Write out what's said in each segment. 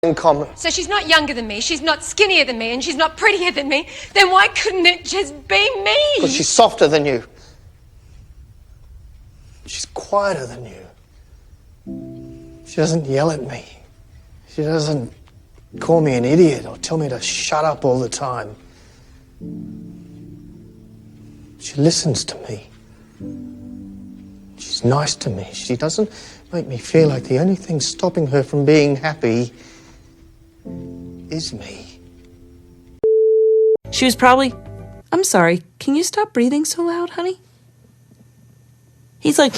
in common. So she's not younger than me, she's not skinnier than me, and she's not prettier than me. Then why couldn't it just be me? Because she's softer than you. She's quieter than you. She doesn't yell at me. She doesn't call me an idiot or tell me to shut up all the time. She listens to me. She's nice to me. She doesn't make me feel like the only thing stopping her from being happy is me. She was probably, I'm sorry, can you stop breathing so loud, honey? He's like,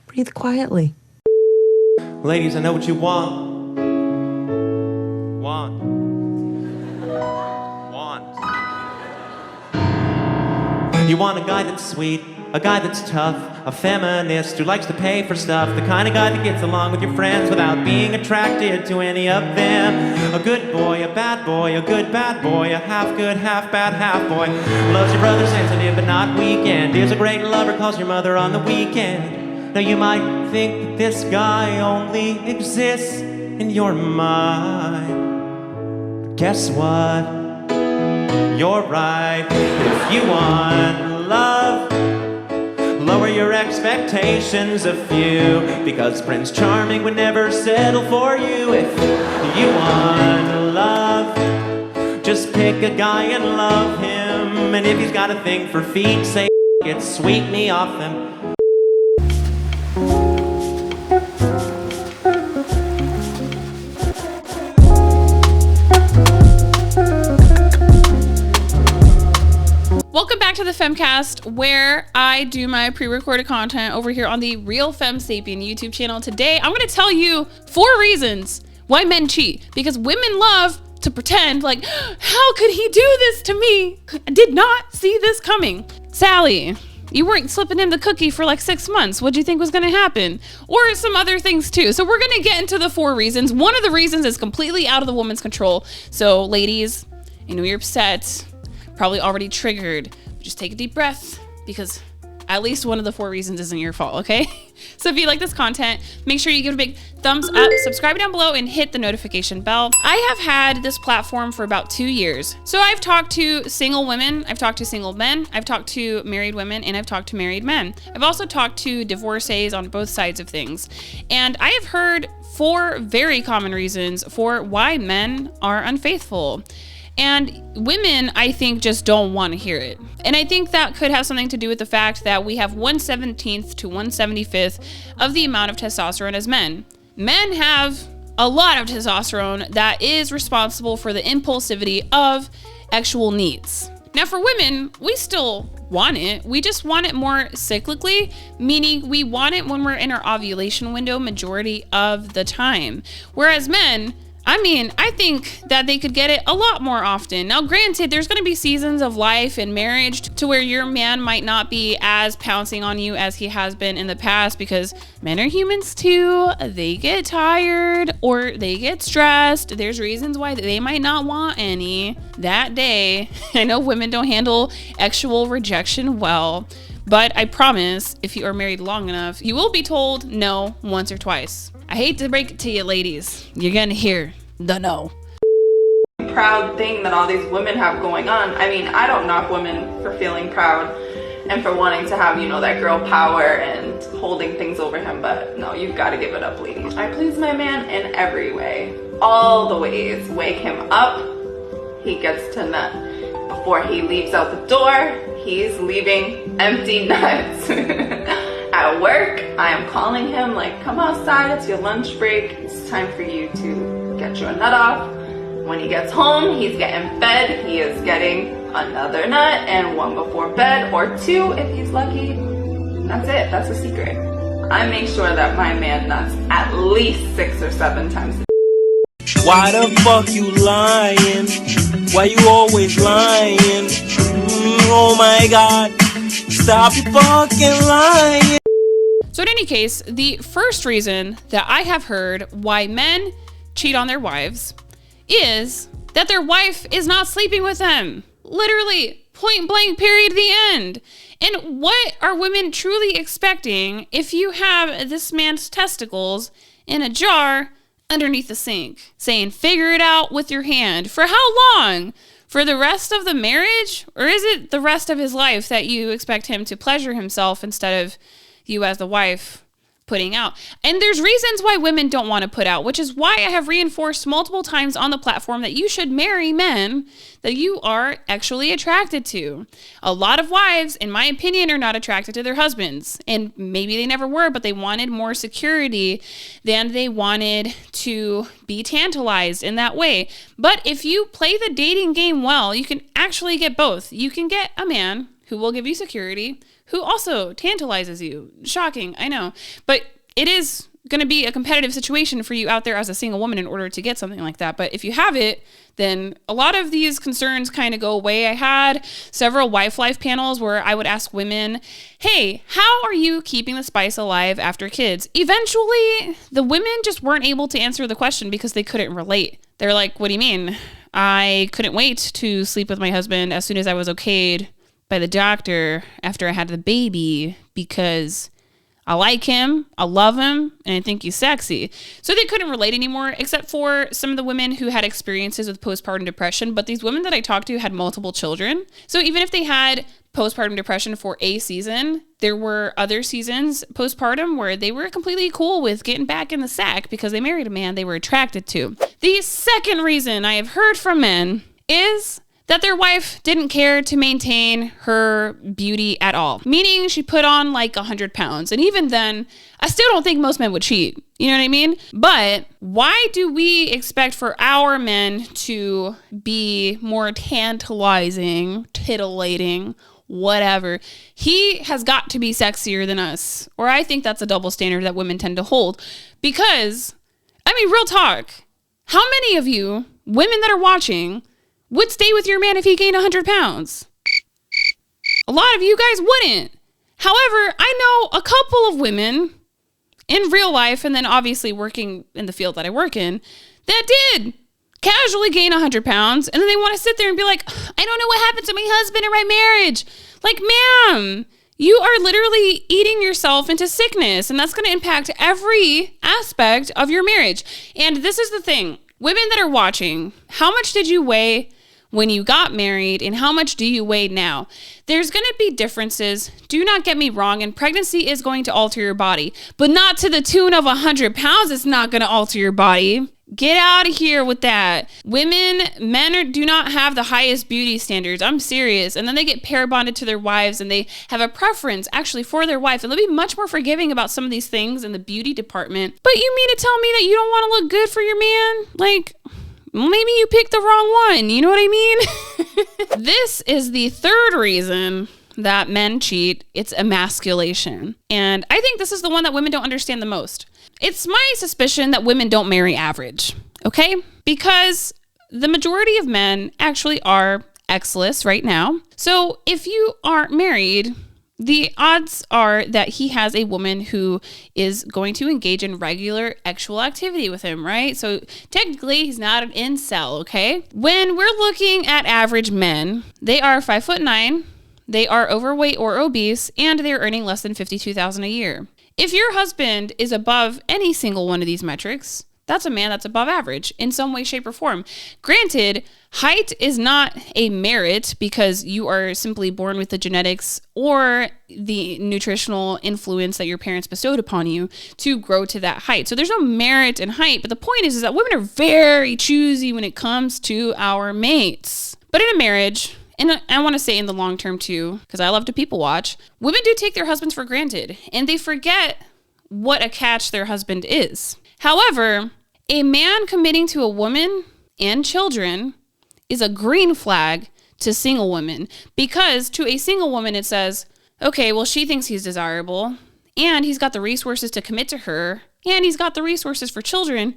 breathe quietly. Ladies, I know what you want. You want a guy that's sweet, a guy that's tough, a feminist who likes to pay for stuff, the kind of guy that gets along with your friends without being attracted to any of them. A good boy, a bad boy, a good bad boy, a half good, half bad, half boy. Loves your brother, sensitive but not weekend. Is a great lover, calls your mother on the weekend. Now you might think that this guy only exists in your mind. But guess what? You're right. If you want love, lower your expectations a few, because Prince Charming would never settle for you. If you want love, just pick a guy and love him. And if he's got a thing for feet, say it, sweep me off them. Welcome back to the Femcast, where I do my pre-recorded content over here on the Real Fem Sapien YouTube channel. Today, I'm going to tell you 4 reasons why men cheat. Because women love to pretend like, how could he do this to me? I did not see this coming. Sally, you weren't slipping him the cookie for like 6 months. What do you think was going to happen? Or some other things too. So we're going to get into the 4 reasons. One of the reasons is completely out of the woman's control. So ladies, I know you're upset, probably already triggered. Just take a deep breath, because at least one of the 4 reasons isn't your fault, okay? So if you like this content, make sure you give it a big thumbs up, subscribe down below, and hit the notification bell. I have had this platform for about 2 years. So I've talked to single women, I've talked to single men, I've talked to married women, and I've talked to married men. I've also talked to divorcees on both sides of things. And I have heard 4 very common reasons for why men are unfaithful. And women, I think, just don't want to hear it. And I think that could have something to do with the fact that we have 1/17th to 1/75th of the amount of testosterone as men. Men have a lot of testosterone that is responsible for the impulsivity of actual needs. Now for women, we still want it. We just want it more cyclically, meaning we want it when we're in our ovulation window majority of the time. Whereas men, I think that they could get it a lot more often. Now, granted, there's going to be seasons of life and marriage to where your man might not be as pouncing on you as he has been in the past, because men are humans too. They get tired or they get stressed. There's reasons why they might not want any that day. I know women don't handle actual rejection well, but I promise if you are married long enough, you will be told no once or twice. I hate to break it to you, ladies. You're gonna hear the no. Proud thing that all these women have going on. I mean, I don't knock women for feeling proud and for wanting to have, that girl power and holding things over him, but no, you've got to give it up, ladies. I please my man in every way, all the ways. Wake him up, he gets to nut. Before he leaves out the door, he's leaving empty nuts. At work, I am calling him like, come outside, it's your lunch break, it's time for you to get your nut off. When he gets home, he's getting fed, he is getting another nut, and one before bed, or 2 if he's lucky. That's it, that's a secret. I make sure that my man nuts at least 6 or 7 times a day. Why the fuck you lying? Why you always lying? Oh my god, stop your fucking lying. So in any case, the first reason that I have heard why men cheat on their wives is that their wife is not sleeping with them. Literally, point blank, period, the end. And what are women truly expecting if you have this man's testicles in a jar underneath the sink, saying, figure it out with your hand. For how long? For the rest of the marriage? Or is it the rest of his life that you expect him to pleasure himself instead of you as the wife putting out? And there's reasons why women don't want to put out, which is why I have reinforced multiple times on the platform that you should marry men that you are actually attracted to. A lot of wives, in my opinion, are not attracted to their husbands. And maybe they never were, but they wanted more security than they wanted to be tantalized in that way. But if you play the dating game well, you can actually get both. You can get a man who will give you security, who also tantalizes you. Shocking, I know. But it is going to be a competitive situation for you out there as a single woman in order to get something like that. But if you have it, then a lot of these concerns kind of go away. I had several wife life panels where I would ask women, hey, how are you keeping the spice alive after kids? Eventually, the women just weren't able to answer the question because they couldn't relate. They're like, what do you mean? I couldn't wait to sleep with my husband as soon as I was okayed by the doctor after I had the baby because I like him, I love him, and I think he's sexy. So they couldn't relate anymore, except for some of the women who had experiences with postpartum depression. But these women that I talked to had multiple children. So even if they had postpartum depression for a season, there were other seasons postpartum where they were completely cool with getting back in the sack because they married a man they were attracted to. The second reason I have heard from men is that their wife didn't care to maintain her beauty at all. Meaning she put on like 100 pounds. And even then, I still don't think most men would cheat. You know what I mean? But why do we expect for our men to be more tantalizing, titillating, whatever? He has got to be sexier than us. Or I think that's a double standard that women tend to hold. Because, I mean, real talk. How many of you, women that are watching, would stay with your man if he gained 100 pounds? A lot of you guys wouldn't. However, I know a couple of women in real life, and then obviously working in the field that I work in, that did casually gain 100 pounds, and then they want to sit there and be like, I don't know what happened to my husband or my marriage. Like, ma'am, you are literally eating yourself into sickness, and that's going to impact every aspect of your marriage. And this is the thing. Women that are watching, how much did you weigh when you got married, and how much do you weigh now? There's going to be differences. Do not get me wrong, and pregnancy is going to alter your body, but not to the tune of 100 pounds. It's not going to alter your body. Get out of here with that. Men do not have the highest beauty standards. I'm serious. And then they get pair bonded to their wives, and they have a preference actually for their wife. And they'll be much more forgiving about some of these things in the beauty department. But you mean to tell me that you don't want to look good for your man? Like, maybe you picked the wrong one. You know what I mean? This is the third reason that men cheat. It's emasculation. And I think this is the one that women don't understand the most. It's my suspicion that women don't marry average, okay? Because the majority of men actually are X-less right now. So if you are married, the odds are that he has a woman who is going to engage in regular sexual activity with him, right? So technically he's not an incel, okay? When we're looking at average men, they are 5'9", they are overweight or obese, and they're earning less than $52,000 a year. If your husband is above any single one of these metrics, that's a man that's above average in some way, shape, or form. Granted, height is not a merit because you are simply born with the genetics or the nutritional influence that your parents bestowed upon you to grow to that height. So there's no merit in height, but the point is that women are very choosy when it comes to our mates. But in a marriage, and I want to say in the long term too, because I love to people watch, women do take their husbands for granted and they forget what a catch their husband is. However, a man committing to a woman and children is a green flag to single women, because to a single woman it says, okay, well, she thinks he's desirable and he's got the resources to commit to her and he's got the resources for children.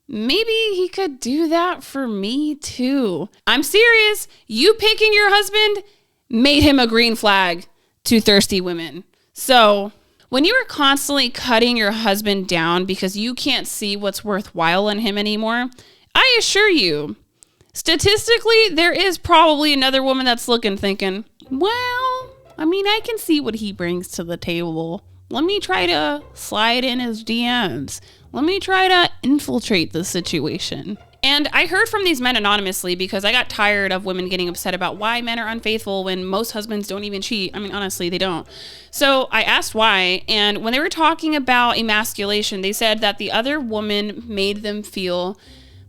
Maybe he could do that for me too. I'm serious. You picking your husband made him a green flag to thirsty women. So when you are constantly cutting your husband down because you can't see what's worthwhile in him anymore, I assure you, statistically, there is probably another woman that's looking, thinking, well, I mean, I can see what he brings to the table. Let me try to slide in his DMs. let me try to infiltrate the situation. And I heard from these men anonymously because I got tired of women getting upset about why men are unfaithful when most husbands don't even cheat. I mean, honestly, they don't. So I asked why. And when they were talking about emasculation, they said that the other woman made them feel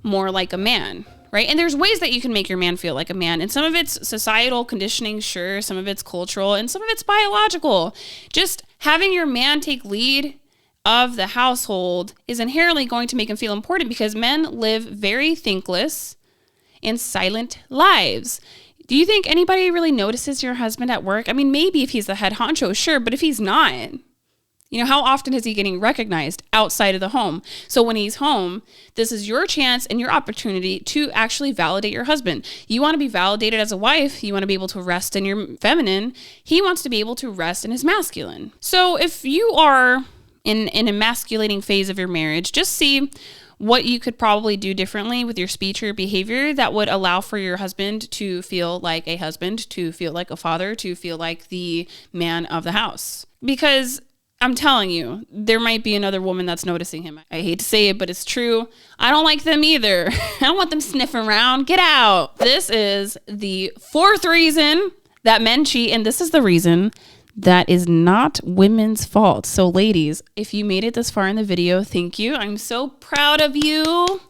more like a man, right? And there's ways that you can make your man feel like a man. And some of it's societal conditioning, sure. Some of it's cultural and some of it's biological. Just having your man take lead of the household is inherently going to make him feel important because men live very thankless and silent lives. Do you think anybody really notices your husband at work? I mean, maybe if he's the head honcho, sure, but if he's not, you know, how often is he getting recognized outside of the home? So when he's home, this is your chance and your opportunity to actually validate your husband. You want to be validated as a wife. You want to be able to rest in your feminine. He wants to be able to rest in his masculine. So if you are in an emasculating phase of your marriage, just see what you could probably do differently with your speech or behavior that would allow for your husband to feel like a husband, to feel like a father, to feel like the man of the house. Because I'm telling you, there might be another woman that's noticing him. I hate to say it, but it's true. I don't like them either. I don't want them sniffing around. Get out. This is the fourth reason that men cheat, and this is the reason that is not women's fault. So ladies, if you made it this far in the video, thank you. I'm so proud of you.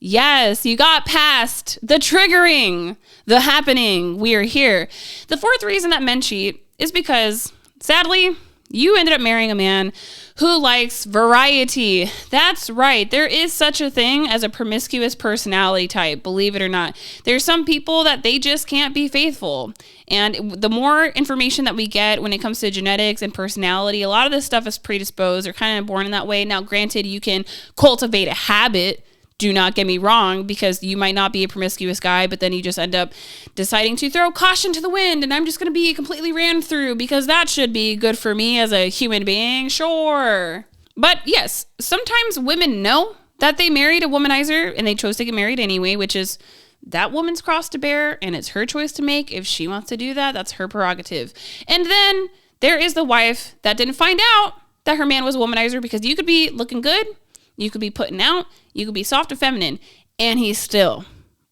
Yes, you got past the triggering, the happening. We are here. The fourth reason that men cheat is because, sadly, you ended up marrying a man who likes variety. That's right. There is such a thing as a promiscuous personality type, believe it or not. There's some people that they just can't be faithful. And the more information that we get when it comes to genetics and personality, a lot of this stuff is predisposed or kind of born in that way. Now, granted, you can cultivate a habit. Do not get me wrong, because you might not be a promiscuous guy, but then you just end up deciding to throw caution to the wind and I'm just going to be completely ran through because that should be good for me as a human being. Sure. But yes, sometimes women know that they married a womanizer and they chose to get married anyway, which is that woman's cross to bear and it's her choice to make. If she wants to do that, that's her prerogative. And then there is the wife that didn't find out that her man was a womanizer, because you could be looking good, you could be putting out, you could be soft and feminine, and he's still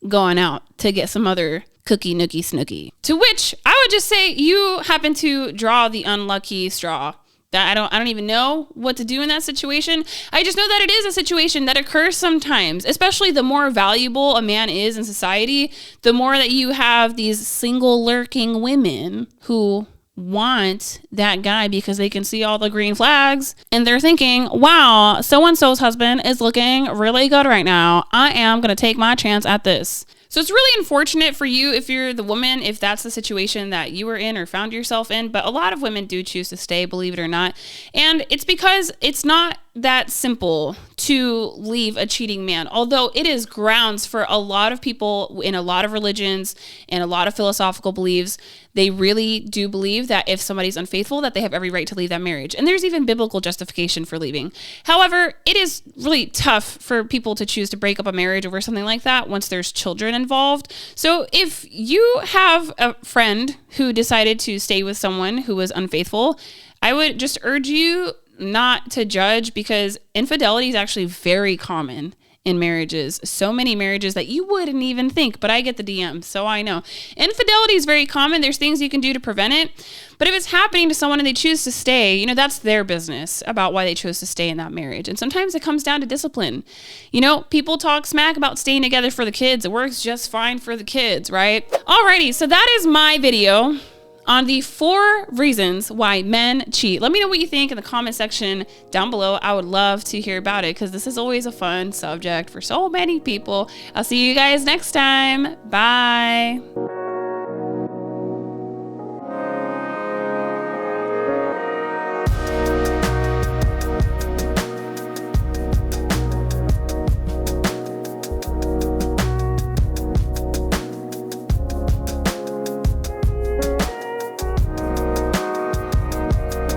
going out to get some other cookie nookie snookie. To which I would just say you happen to draw the unlucky straw. That I don't even know what to do in that situation. I just know that it is a situation that occurs sometimes, especially the more valuable a man is in society, the more that you have these single lurking women who want that guy because they can see all the green flags and they're thinking, wow, so-and-so's husband is looking really good right now. I am going to take my chance at this. So it's really unfortunate for you if you're the woman, if that's the situation that you were in or found yourself in. But a lot of women do choose to stay, believe it or not. And it's because it's not that simple to leave a cheating man, although it is grounds for a lot of people in a lot of religions and a lot of philosophical beliefs. They really do believe that if somebody's unfaithful, that they have every right to leave that marriage. And there's even biblical justification for leaving. However, it is really tough for people to choose to break up a marriage over something like that once there's children involved. So if you have a friend who decided to stay with someone who was unfaithful, I would just urge you not to judge, because infidelity is actually very common in marriages. So many marriages that you wouldn't even think, but I get the DMs, so I know. Infidelity is very common. There's things you can do to prevent it. But if it's happening to someone and they choose to stay, you know, that's their business about why they chose to stay in that marriage. And sometimes it comes down to discipline. You know, people talk smack about staying together for the kids. It works just fine for the kids, right? Alrighty, so that is my video on the 4 reasons why men cheat. Let me know what you think in the comment section down below. I would love to hear about it, because this is always a fun subject for so many people. I'll see you guys next time. Bye.